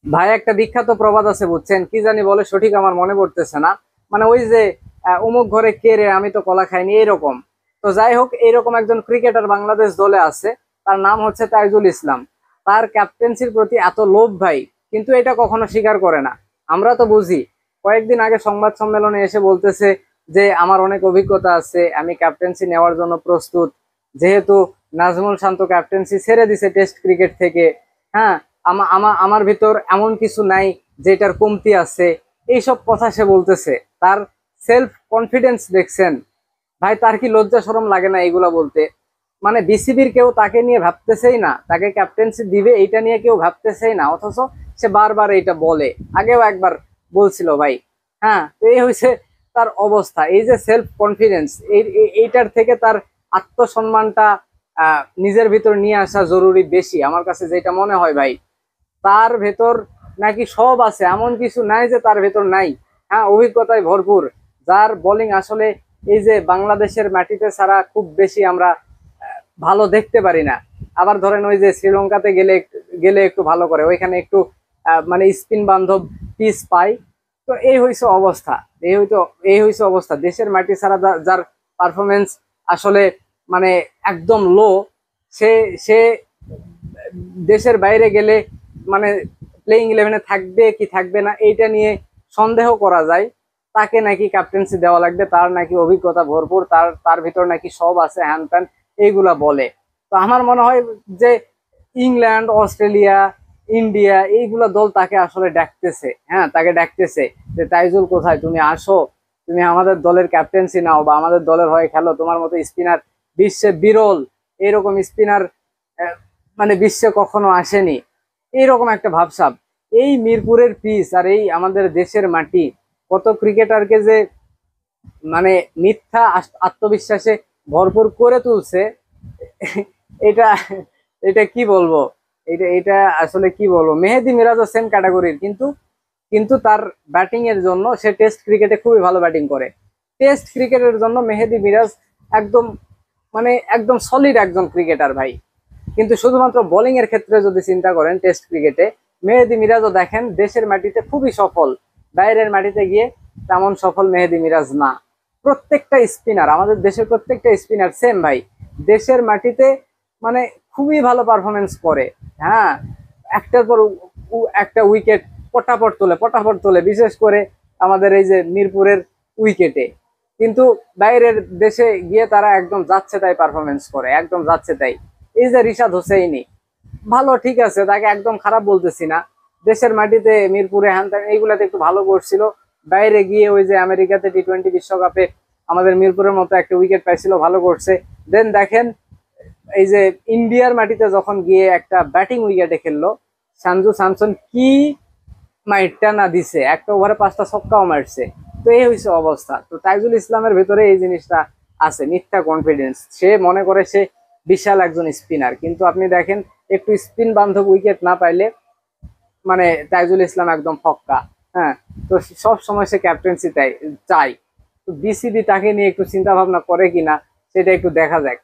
ভাই একটা বিখ্যাত প্রবাদ আছে বুঝছেন, কি জানি বলে সঠিক আমার মনে পড়তেছে না। মানে ওই যে অমুক ঘরে কে রে, আমি তো কলা খাইনি, এরকম। তো যাই হোক, এরকম একজন ক্রিকেটার বাংলাদেশ দলে আছে, তার নাম হচ্ছে তাইজুল ইসলাম। তার ক্যাপ্টেন্সির প্রতি এত লোভ ভাই, কিন্তু এটা কখনো স্বীকার করে না। আমরা তো বুঝি। কয়েকদিন আগে সংবাদ সম্মেলনে এসে বলতেছে যে আমার অনেক অভিজ্ঞতা আছে, আমি ক্যাপ্টেন্সি নেওয়ার জন্য প্রস্তুত, যেহেতু নাজমুল শান্ত ক্যাপ্টেন্সি ছেড়ে দিছে টেস্ট ক্রিকেট থেকে। হ্যাঁ, আমার ভিতর এমন কিছু নাই যেটার কমতি আছে, এইসব কথা সে বলতেছে। তার সেলফ কনফিডেন্স দেখছেন ভাই? তার কি লজ্জা শরম লাগে না এগুলা বলতে? মানে বিসিবির কেউ তাকে নিয়ে ভাবতেছেই না, তাকে ক্যাপ্টেন্সি দিবে এইটা নিয়ে কেউ ভাবতেছেই না, অথচ সে বারবার এইটা বলে। আগেও একবার বলছিল ভাই। হ্যাঁ, তো এই হয়েছে তার অবস্থা। এই যে সেলফ কনফিডেন্স, এইটার থেকে তার আত্মসম্মানটা নিজের ভিতর নিয়ে আসা জরুরি বেশি, আমার কাছে যেটা মনে হয় ভাই। তার ভেতর নাকি সব আছে, এমন কিছু নাই যে তার ভেতর নাই। হ্যাঁ, অভিজ্ঞতায় ভরপুর। যার বোলিং আসলে এই যে বাংলাদেশের মাটিতে ছাড়া খুব বেশি আমরা ভালো দেখতে পারি না। আবার ধরেন ওই যে শ্রীলঙ্কাতে গেলে গেলে একটু ভালো করে, ওইখানে একটু মানে স্পিন বান্ধব পিচ পাই। তো এই হইছে অবস্থা। এই হইছে অবস্থা, দেশের মাটি ছাড়া যার পারফরমেন্স আসলে মানে একদম লো, সে সে দেশের বাইরে গেলে মানে প্লেইং ইলেভেনে থাকবে কি থাকবে না এইটা নিয়ে সন্দেহ করা যায়। তাকে নাকি ক্যাপ্টেন্সি দেওয়া লাগবে, তার নাকি অভিজ্ঞতা ভরপুর, তার তার ভিতর নাকি সব আছে, হ্যান ত্যান এইগুলা বলে। তো আমার মনে হয় যে ইংল্যান্ড, অস্ট্রেলিয়া, ইন্ডিয়া এইগুলা দল তাকে আসলে ডাকতেছে। হ্যাঁ, তাকে ডাকতেছে যে তাইজুল কোথায়, তুমি আসো, তুমি আমাদের দলের ক্যাপ্টেন্সি নাও বা আমাদের দলের হয়ে খেলো। তোমার মতো স্পিনার বিশ্বে বিরল, এরকম স্পিনার মানে বিশ্বে কখনো আসেনি, এইরকম একটা ভাবসাব। এই মিরপুরের পিচ আর এই আমাদের দেশের মাটি কত ক্রিকেটারকে যে মানে মিথ্যা আত্মবিশ্বাসে ভরপুর করে তুলছে। এটা এটা কি বলবো, এটা এটা আসলে কি বলবো। মেহেদী মিরাজও সেম ক্যাটাগরির, কিন্তু কিন্তু তার ব্যাটিং এর জন্য সে টেস্ট ক্রিকেটে খুবই ভালো ব্যাটিং করে। টেস্ট ক্রিকেটের জন্য মেহেদী মিরাজ একদম মানে একদম সলিড একজন ক্রিকেটার ভাই। কিন্তু শুধুমাত্র বোলিং এর ক্ষেত্রে যদি চিন্তা করেন টেস্ট ক্রিকেটে, মেহেদী মিরাজও দেখেন দেশের মাটিতে খুবই সফল, বাইরের মাটিতে গিয়ে তেমন সফল মেহেদী মিরাজ না। প্রত্যেকটা স্পিনার, আমাদের দেশের প্রত্যেকটা স্পিনার সেম ভাই, দেশের মাটিতে মানে খুবই ভালো পারফরমেন্স করে। হ্যাঁ, একটার পর একটা উইকেট পটাপট তোলে, বিশেষ করে আমাদের এই যে মিরপুরের উইকেটে। কিন্তু বাইরের দেশে গিয়ে তারা একদম যাচ্ছে তাই পারফরমেন্স করে, একদম যাচ্ছে তাই। এই যে রিশাদ হোসেইনি, ভালো ঠিক আছে, তাকে একদম খারাপ বলতেছি না। দেশের মাটিতে মিরপুরে হ্যান ত্যান এইগুলাতে একটু ভালো করছিল, বাইরে গিয়ে ওই যে আমেরিকাতে টি-20 বিশ্বকাপে আমাদের মিরপুরের মতো একটা উইকেট পাইছিল, ভালো করছে। দেন দেখেন এই যে ইন্ডিয়ার মাটিতে যখন গিয়ে একটা ব্যাটিং উইকেটে খেললো, সঞ্জু স্যামসন কি মাইরটা না দিছে, একটা ওভারে 5টা ছক্কাও মারছে। তো এই হয়েছে অবস্থা। তো তাইজুল ইসলামের ভেতরে এই জিনিসটা আছে, মিথ্যা কনফিডেন্স। সে মনে করে সে বিশাল একজন স্পিনার, কিন্তু আপনি দেখেন একটু স্পিন বান্ধব উইকেট না পাইলে মানে তাইজুল ইসলাম একদম ফক্কা। হ্যাঁ, তো সব সময় সে ক্যাপ্টেন্সি চাই। তো বিসিবি তাকে নিয়ে একটু চিন্তা ভাবনা করে কিনা সেটা একটু দেখা যাক।